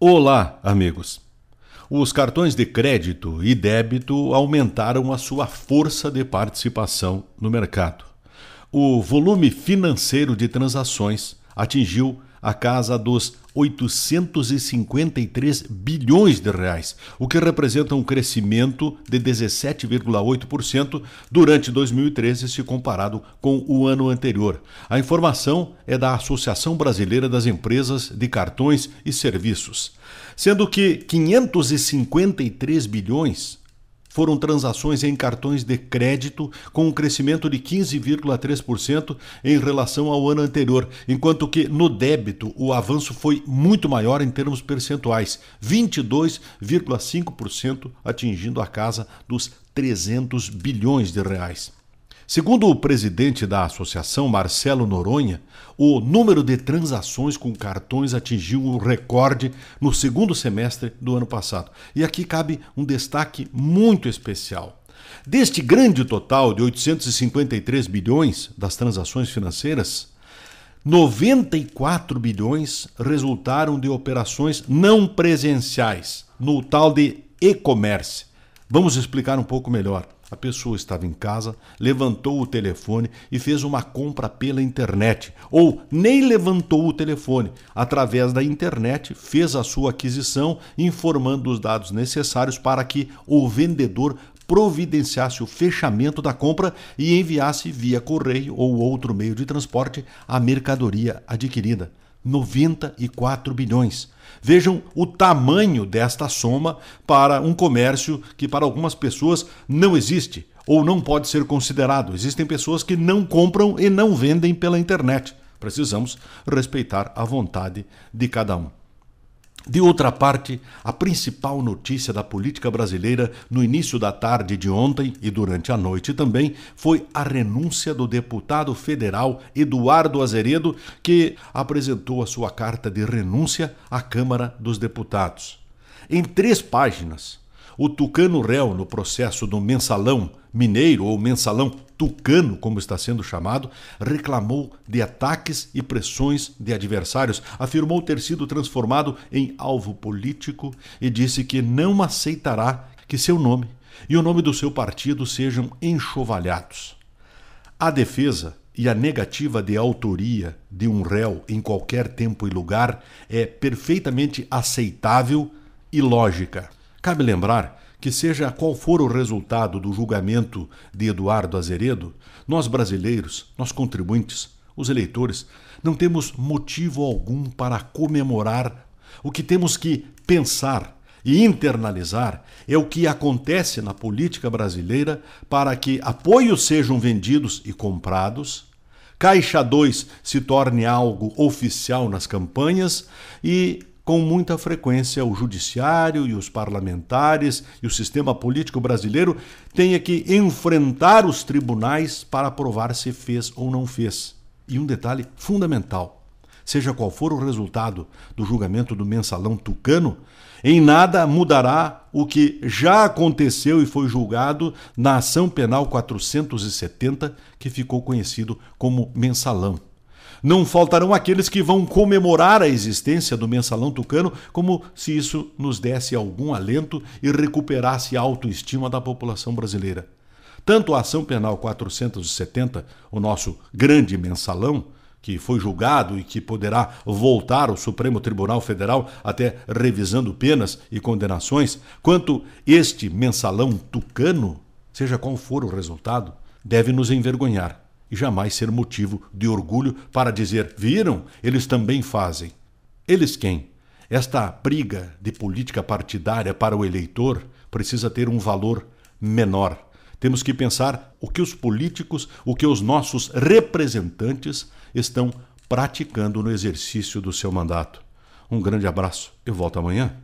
Olá, amigos. Os cartões de crédito e débito aumentaram a sua força de participação no mercado. O volume financeiro de transações atingiu a casa dos 853 bilhões de reais, o que representa um crescimento de 17,8% durante 2013 se comparado com o ano anterior. A informação é da Associação Brasileira das Empresas de Cartões e Serviços, sendo que 553 bilhões foram transações em cartões de crédito, com um crescimento de 15,3% em relação ao ano anterior, enquanto que no débito o avanço foi muito maior em termos percentuais, 22,5%, atingindo a casa dos 300 bilhões de reais. Segundo o presidente da associação, Marcelo Noronha, o número de transações com cartões atingiu um recorde no segundo semestre do ano passado. E aqui cabe um destaque muito especial. Deste grande total de 853 bilhões das transações financeiras, 94 bilhões resultaram de operações não presenciais, no tal de e-commerce. Vamos explicar um pouco melhor. A pessoa estava em casa, levantou o telefone e fez uma compra pela internet. Ou nem levantou o telefone. Através da internet, fez a sua aquisição, informando os dados necessários para que o vendedor providenciasse o fechamento da compra e enviasse via correio ou outro meio de transporte a mercadoria adquirida. 94 bilhões. Vejam o tamanho desta soma para um comércio que para algumas pessoas não existe ou não pode ser considerado. Existem pessoas que não compram e não vendem pela internet. Precisamos respeitar a vontade de cada um. De outra parte, a principal notícia da política brasileira no início da tarde de ontem e durante a noite também foi a renúncia do deputado federal Eduardo Azeredo, que apresentou a sua carta de renúncia à Câmara dos Deputados. Em 3 páginas, o tucano réu no processo do mensalão mineiro ou mensalão tucano, como está sendo chamado, reclamou de ataques e pressões de adversários, afirmou ter sido transformado em alvo político e disse que não aceitará que seu nome e o nome do seu partido sejam enxovalhados. A defesa e a negativa de autoria de um réu em qualquer tempo e lugar é perfeitamente aceitável e lógica. Cabe lembrar que seja qual for o resultado do julgamento de Eduardo Azeredo, nós brasileiros, nós contribuintes, os eleitores, não temos motivo algum para comemorar. O que temos que pensar e internalizar é o que acontece na política brasileira para que apoios sejam vendidos e comprados, Caixa 2 se torne algo oficial nas campanhas e com muita frequência o judiciário e os parlamentares e o sistema político brasileiro tenha que enfrentar os tribunais para provar se fez ou não fez. E um detalhe fundamental, seja qual for o resultado do julgamento do mensalão tucano, em nada mudará o que já aconteceu e foi julgado na ação penal 470, que ficou conhecido como mensalão. Não faltarão aqueles que vão comemorar a existência do mensalão tucano como se isso nos desse algum alento e recuperasse a autoestima da população brasileira. Tanto a ação penal 470, o nosso grande mensalão, que foi julgado e que poderá voltar ao Supremo Tribunal Federal até revisando penas e condenações, quanto este mensalão tucano, seja qual for o resultado, deve nos envergonhar e jamais ser motivo de orgulho para dizer, viram, eles também fazem. Eles quem? Esta briga de política partidária para o eleitor precisa ter um valor menor. Temos que pensar o que os políticos, o que os nossos representantes estão praticando no exercício do seu mandato. Um grande abraço, eu volto amanhã.